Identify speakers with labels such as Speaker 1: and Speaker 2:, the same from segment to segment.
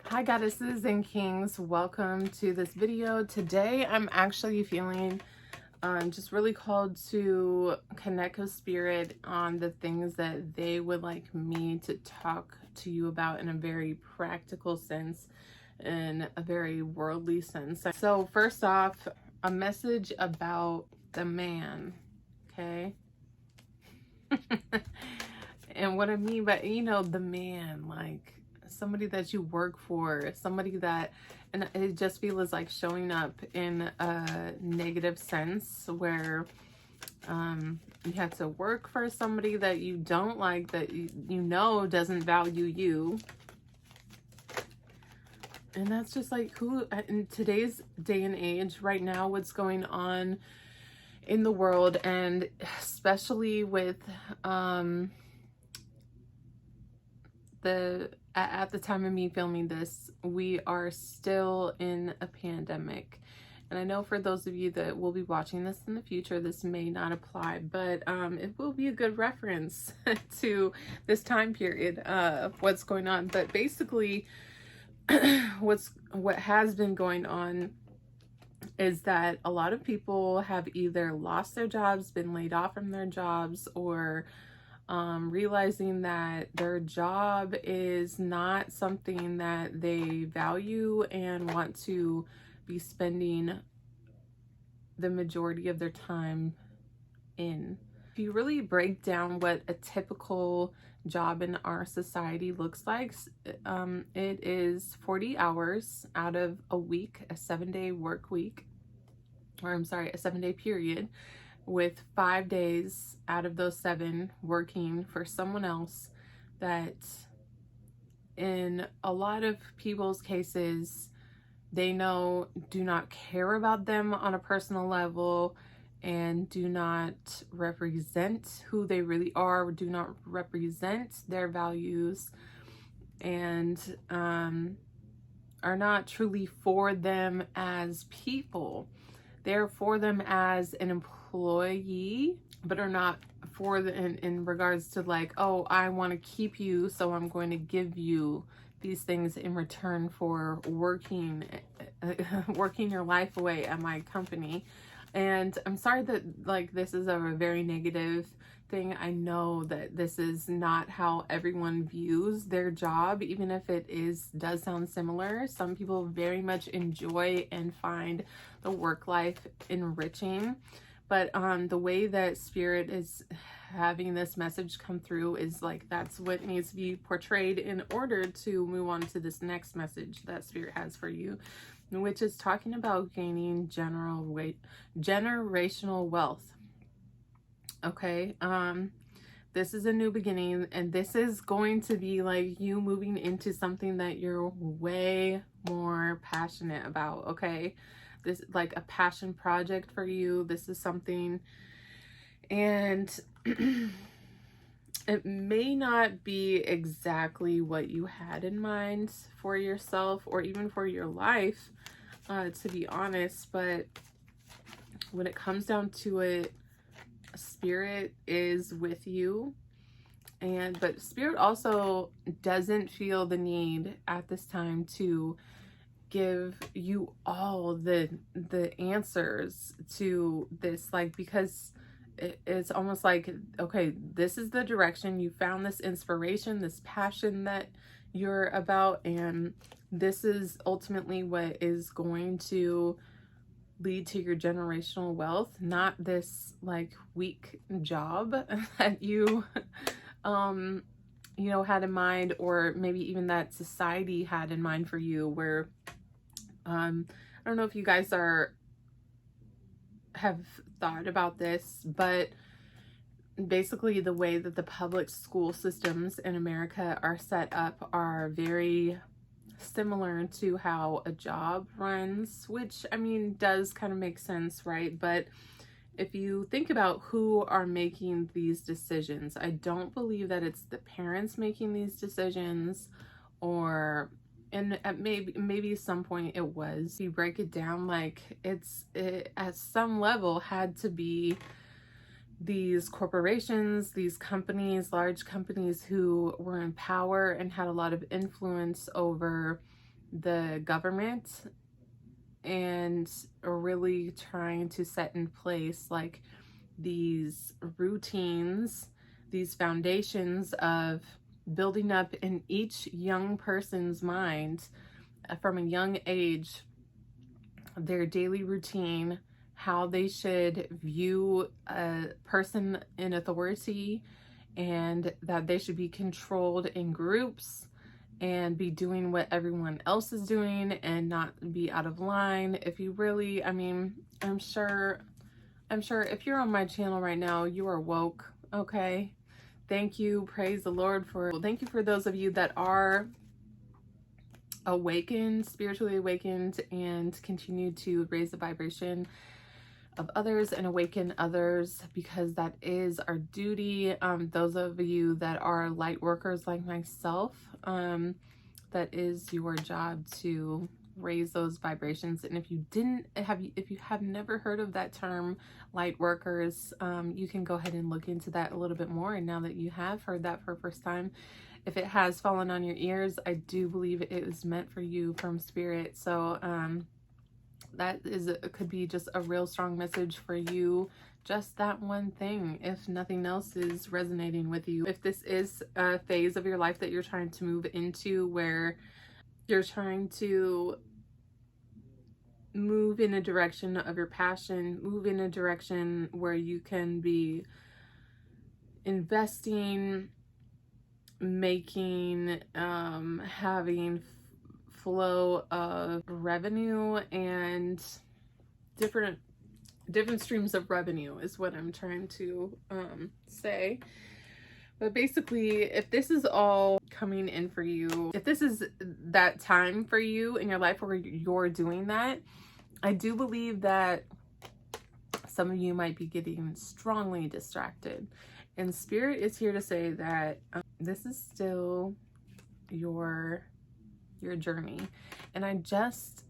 Speaker 1: Hi goddesses and kings, welcome to this video. Today I'm actually feeling just really called to connect with spirit on the things that they would like me to talk to you about in a very practical sense, in a very worldly sense. So first off, a message about the man, okay? And what I mean by, the man, like somebody that you work for, somebody that, and it just feels like showing up in a negative sense where you have to work for somebody that you don't like, that you know doesn't value you. And that's just like who, in today's day and age, right now, what's going on in the world, and especially with at the time of me filming this, we are still in a pandemic. And I know for those of you that will be watching this in the future, this may not apply, but it will be a good reference to this time period of what's going on. But basically, what has been going on is that a lot of people have either lost their jobs, been laid off from their jobs, or realizing that their job is not something that they value and want to be spending the majority of their time in. If you really break down what a typical job in our society looks like, it is 40 hours out of a week, a 7-day work week, or I'm sorry, a 7-day period, with 5 days out of those 7 working for someone else that in a lot of people's cases, they know do not care about them on a personal level and do not represent who they really are, do not represent their values, and are not truly for them as people. They're for them as an employee, but are not for the in regards to like, oh, I want to keep you, so I'm going to give you these things in return for working your life away at my company. And I'm sorry that like this is a very negative thing. I know that this is not how everyone views their job, even if it does sound similar. Some people very much enjoy and find the work life enriching, but the way that spirit is having this message come through is like that's what needs to be portrayed in order to move on to this next message that spirit has for you, which is talking about gaining generational wealth. Okay, this is a new beginning, and this is going to be like you moving into something that you're way more passionate about. Okay, this is like a passion project for you. This is something, and it may not be exactly what you had in mind for yourself or even for your life, to be honest, but when it comes down to it, spirit is with you. But spirit also doesn't feel the need at this time to give you all the answers to this, like, because it's almost like, okay, this is the direction, you found this inspiration, this passion that you're about, and this is ultimately what is going to lead to your generational wealth, not this like weak job that you had in mind, or maybe even that society had in mind for you, where I don't know if you guys have thought about this, but basically the way that the public school systems in America are set up are very similar to how a job runs, which I mean does kind of make sense, right? But if you think about who are making these decisions, I don't believe that it's the parents making these decisions, or and at maybe some point it was. You break it down, like it at some level had to be these corporations, these companies, large companies who were in power and had a lot of influence over the government and really trying to set in place like these routines, these foundations of building up in each young person's mind from a young age their daily routine, how they should view a person in authority, and that they should be controlled in groups and be doing what everyone else is doing and not be out of line. If you really, I mean, I'm sure if you're on my channel right now, you are woke, okay? Thank you, praise the Lord thank you for those of you that are awakened, spiritually awakened, and continue to raise the vibration of others and awaken others, because that is our duty. Those of you that are light workers like myself, that is your job to raise those vibrations. And if you have never heard of that term, light workers, you can go ahead and look into that a little bit more. And now that you have heard that for the first time, if it has fallen on your ears, I do believe it is meant for you from spirit. So that could be just a real strong message for you, just that one thing, if nothing else is resonating with you. If this is a phase of your life that you're trying to move into, where you're trying to move in a direction of your passion, move in a direction where you can be investing, making, having flow of revenue and different streams of revenue is what I'm trying to say. But basically, if this is all coming in for you, if this is that time for you in your life where you're doing that, I do believe that some of you might be getting strongly distracted. And Spirit is here to say that this is still your journey. And I just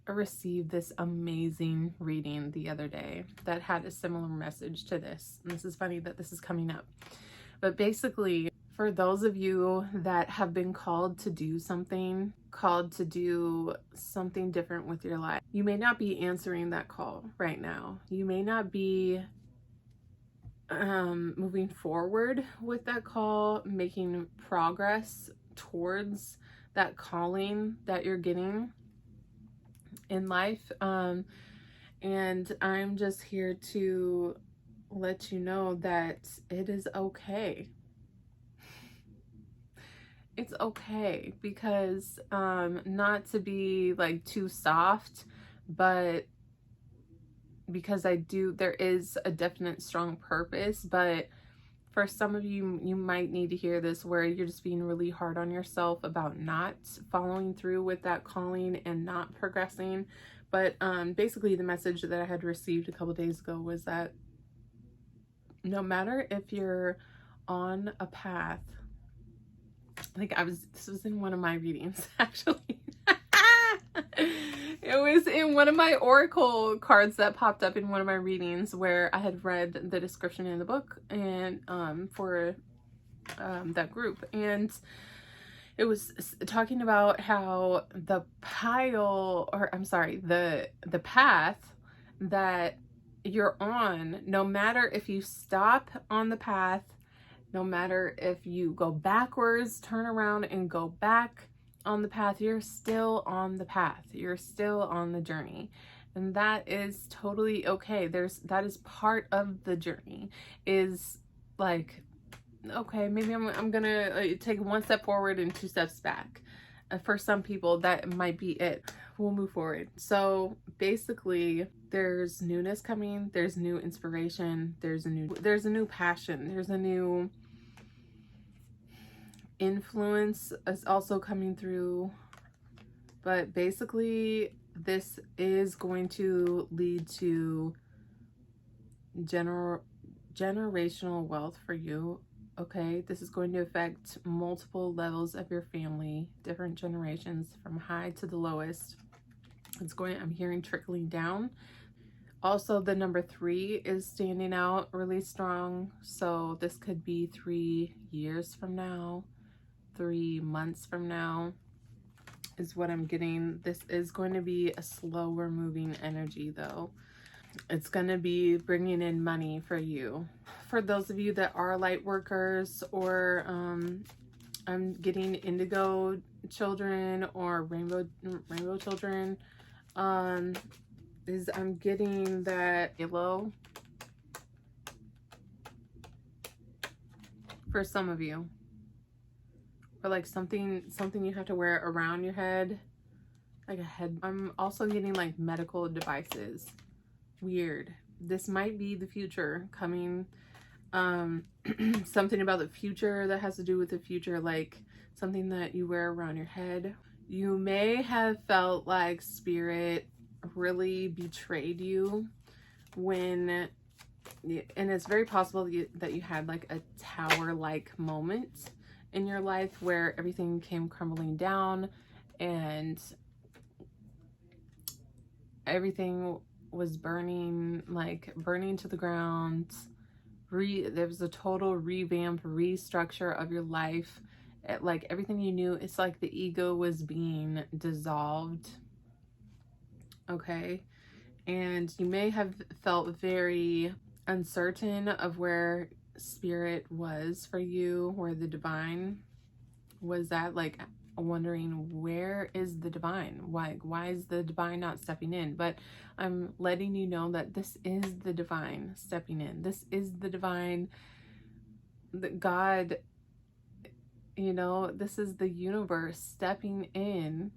Speaker 1: received this amazing reading the other day that had a similar message to this. And this is funny that this is coming up. But basically, for those of you that have been called to do something different with your life, you may not be answering that call right now. You may not be moving forward with that call, making progress towards that calling that you're getting in life. And I'm just here to let you know that it is okay. It's okay, because not to be like too soft, but because there is a definite strong purpose. But for some of you, you might need to hear this, where you're just being really hard on yourself about not following through with that calling and not progressing. But basically the message that I had received a couple days ago was that no matter if you're on a path, this was in one of my readings, actually. It was in one of my oracle cards that popped up in one of my readings, where I had read the description in the book and for that group, and it was talking about how the path that you're on, no matter if you stop on the path, no matter if you go backwards, turn around and go back on the path, you're still on the path. You're still on the journey. And that is totally okay. That is part of the journey, is like, okay, maybe I'm gonna take one step forward and 2 steps back. For some people, that might be it. We'll move forward. So basically, there's newness coming. There's new inspiration. There's a new passion. There's a new influence is also coming through. But basically, this is going to lead to generational wealth for you. Okay, this is going to affect multiple levels of your family, different generations, from high to the lowest. I'm hearing trickling down. Also, the number 3 is standing out really strong. So this could be 3 years from now, 3 months from now. is what I'm getting. This is going to be a slower moving energy though. It's going to be bringing in money for you. For those of you that are light workers, or I'm getting indigo children or rainbow children, is I'm getting that yellow for some of you, or like something you have to wear around your head, like a head. I'm also getting like medical devices. Weird. This might be the future coming. Something about the future that has to do with the future, like something that you wear around your head. You may have felt like spirit really betrayed you when, and it's very possible that you had like a tower-like moment in your life where everything came crumbling down and everything was burning, like burning to the ground. There was a total revamp, restructure of your life. Like everything you knew, it's like the ego was being dissolved. Okay. And you may have felt very uncertain of where spirit was for you, where the divine was at, like wondering, where is the divine? Why is the divine not stepping in? But I'm letting you know that this is the divine stepping in. This is the divine, that God, you know, this is the universe stepping in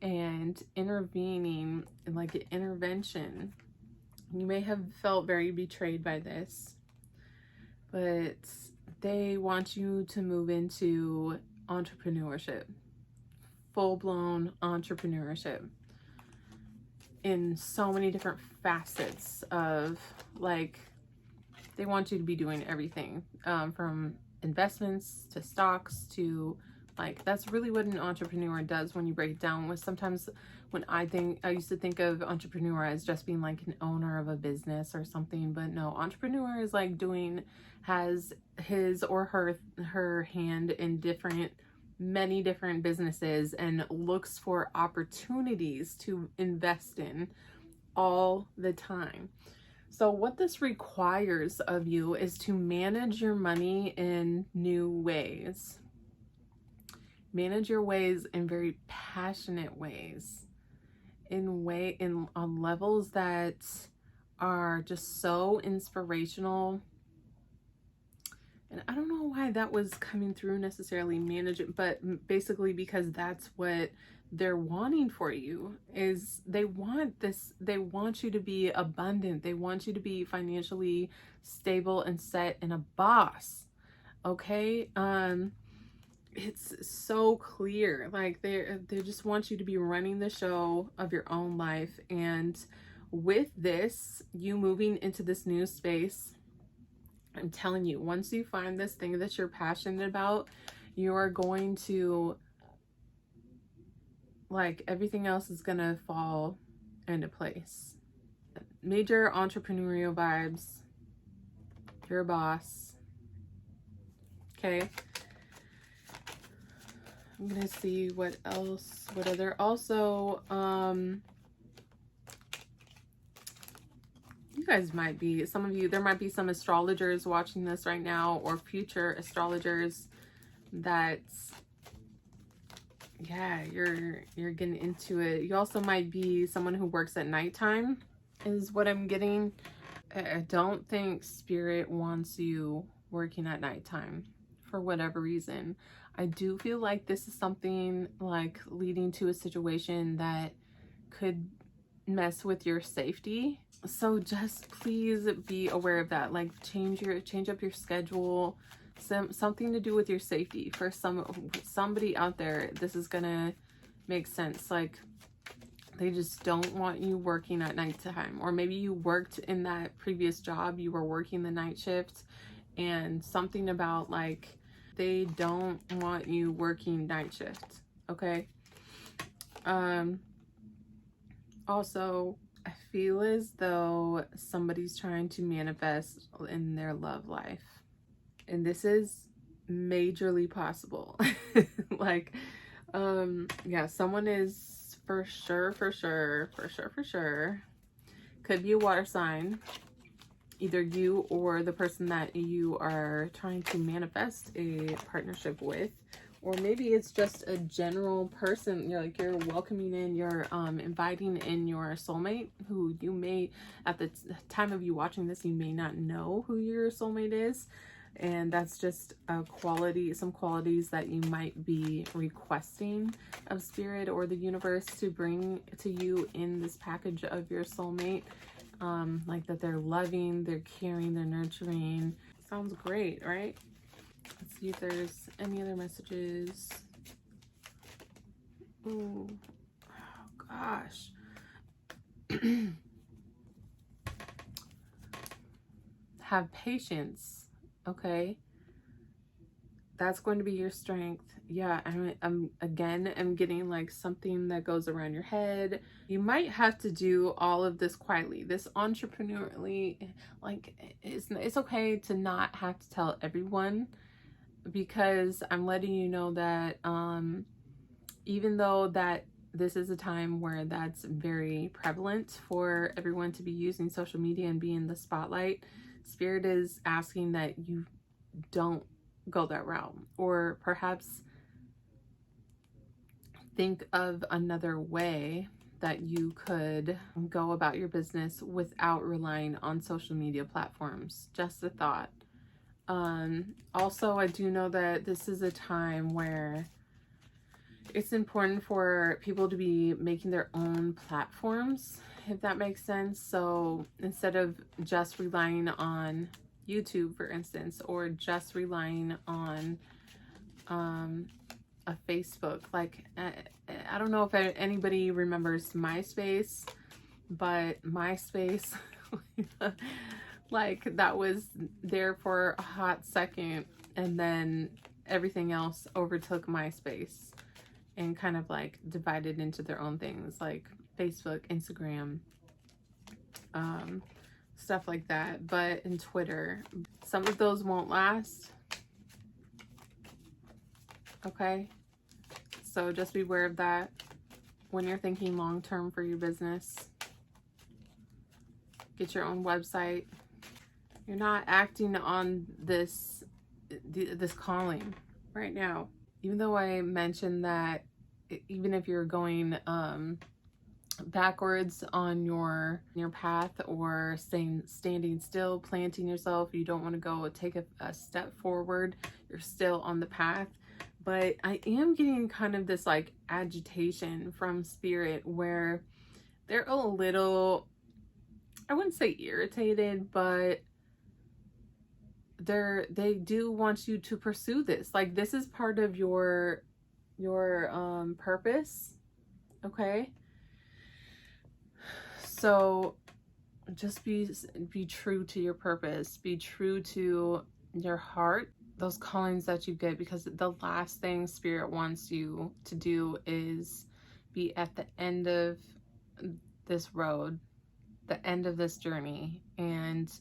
Speaker 1: and intervening, like an intervention. You may have felt very betrayed by this, but they want you to move into entrepreneurship, full-blown entrepreneurship in so many different facets of, like, they want you to be doing everything, from investments to stocks to, like, that's really what an entrepreneur does when you break it down. With sometimes when I used to think of entrepreneur as just being like an owner of a business or something, but no, entrepreneur is like has his or her hand in many different businesses and looks for opportunities to invest in all the time. So what this requires of you is to manage your money in new ways. Manage your ways in very passionate ways, on levels that are just so inspirational. And I don't know why that was coming through necessarily, manage it, but basically because that's what they're wanting for you. Is they want you to be abundant. They want you to be financially stable and set and a boss. Okay? It's so clear. Like they just want you to be running the show of your own life. And with this, you moving into this new space, I'm telling you, once you find this thing that you're passionate about, you are going to, like, everything else is gonna fall into place. Major entrepreneurial vibes. You're a boss. Okay. I'm gonna see what else, what other, also, you guys might be, some of you, there might be some astrologers watching this right now, or future astrologers that, yeah, you're getting into it. You also might be someone who works at nighttime, is what I'm getting. I don't think spirit wants you working at nighttime for whatever reason. I do feel like this is something like leading to a situation that could mess with your safety. So just please be aware of that. Like change up your schedule. Something to do with your safety. For somebody out there, this is gonna make sense. Like they just don't want you working at nighttime. Or maybe you worked in that previous job, you were working the night shift, and something about like they don't want you working night shift. Okay. Also, I feel as though somebody's trying to manifest in their love life, and this is majorly possible. Like Yeah, someone is for sure, could be a water sign, either you or the person that you are trying to manifest a partnership with. Or maybe it's just a general person. You're welcoming in, you're inviting in your soulmate, who you may, at the time of you watching this, you may not know who your soulmate is. And that's just a quality, some qualities that you might be requesting of spirit or the universe to bring to you in this package of your soulmate. Like that they're loving, they're caring, they're nurturing. Sounds great, right? Let's see if there's any other messages. Ooh, oh gosh. Have patience, okay? That's going to be your strength. Yeah, I'm getting like something that goes around your head. You might have to do all of this quietly. This entrepreneurially, like it's okay to not have to tell everyone, because I'm letting you know that even though that this is a time where that's very prevalent for everyone to be using social media and be in the spotlight, Spirit is asking that you don't go that route, or perhaps think of another way that you could go about your business without relying on social media platforms. Just a thought. Also, I do know that this is a time where it's important for people to be making their own platforms, if that makes sense. So instead of just relying on YouTube, for instance, or just relying on a Facebook, like I don't know if anybody remembers MySpace, but MySpace like that was there for a hot second, and then everything else overtook MySpace and kind of like divided into their own things, like Facebook, Instagram, stuff like that. But in Twitter, some of those won't last. Okay, so just be aware of that when you're thinking long term for your business. Get your own website. You're not acting on this calling right now. Even though I mentioned that even if you're going backwards on your path, or standing still, planting yourself, you don't want to go take a step forward, you're still on the path. But I am getting kind of this like agitation from Spirit, where they're a little, I wouldn't say irritated, but they do want you to pursue this. Like this is part of your purpose. Okay, so just be true to your purpose, be true to your heart, those callings that you get, because the last thing Spirit wants you to do is be at the end of this road, the end of this journey, and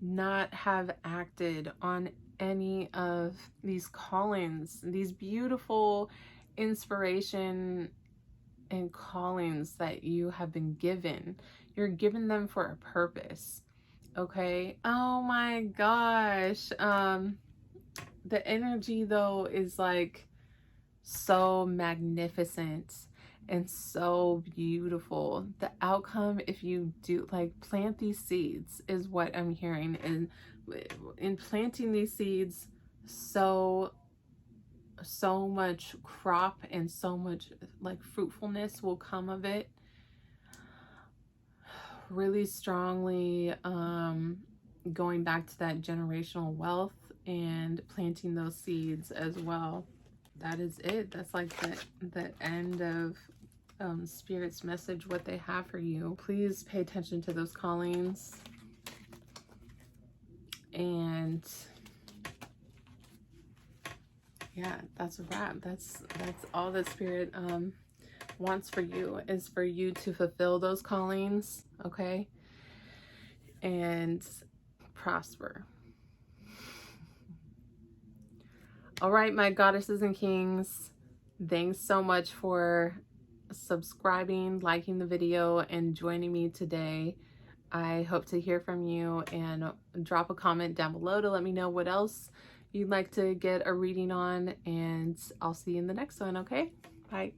Speaker 1: not have acted on any of these callings, these beautiful inspiration and callings that you have been given. You're given them for a purpose. Okay. Oh my gosh. The energy though is like so magnificent and so beautiful. The outcome, if you do like plant these seeds, is what I'm hearing. And in planting these seeds, so much crop and so much like fruitfulness will come of it. Really strongly going back to that generational wealth and planting those seeds as well. That is it. That's like the end of Spirit's message, what they have for you. Please pay attention to those callings. And yeah, that's a wrap. That's all that Spirit wants for you, is for you to fulfill those callings, okay? And prosper. All right, my goddesses and kings, Thanks so much for subscribing, liking the video, and joining me today. I hope to hear from you, and drop a comment down below to let me know what else you'd like to get a reading on, and I'll see you in the next one, okay? Bye.